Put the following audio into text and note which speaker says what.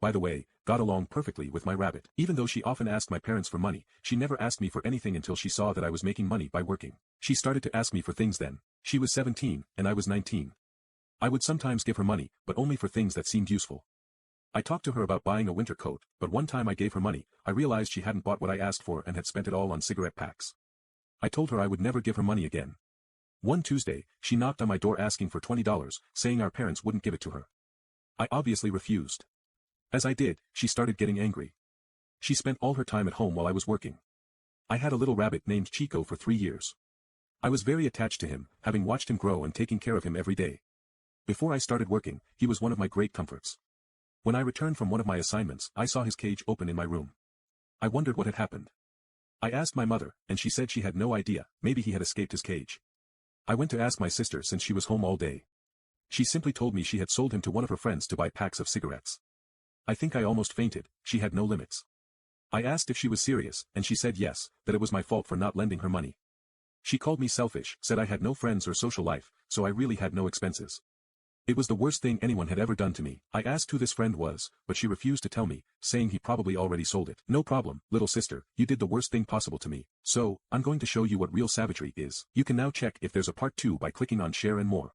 Speaker 1: by the way, got along perfectly with my rabbit. Even though she often asked my parents for money, she never asked me for anything until she saw that I was making money by working. She started to ask me for things then. She was 17, and I was 19. I would sometimes give her money, but only for things that seemed useful. I talked to her about buying a winter coat, but one time I gave her money, I realized she hadn't bought what I asked for and had spent it all on cigarette packs. I told her I would never give her money again. One Tuesday, she knocked on my door asking for $20, saying our parents wouldn't give it to her. I obviously refused. As I did, she started getting angry. She spent all her time at home while I was working. I had a little rabbit named Chico for 3 years. I was very attached to him, having watched him grow and taking care of him every day. Before I started working, he was one of my great comforts. When I returned from one of my assignments, I saw his cage open in my room. I wondered what had happened. I asked my mother, and she said she had no idea, maybe he had escaped his cage. I went to ask my sister since she was home all day. She simply told me she had sold him to one of her friends to buy packs of cigarettes. I think I almost fainted, she had no limits. I asked if she was serious, and she said yes, that it was my fault for not lending her money. She called me selfish, said I had no friends or social life, so I really had no expenses. It was the worst thing anyone had ever done to me. I asked who this friend was, but she refused to tell me, saying he probably already sold it. No problem, little sister, you did the worst thing possible to me. So, I'm going to show you what real savagery is. You can now check if there's a part 2 by clicking on share and more.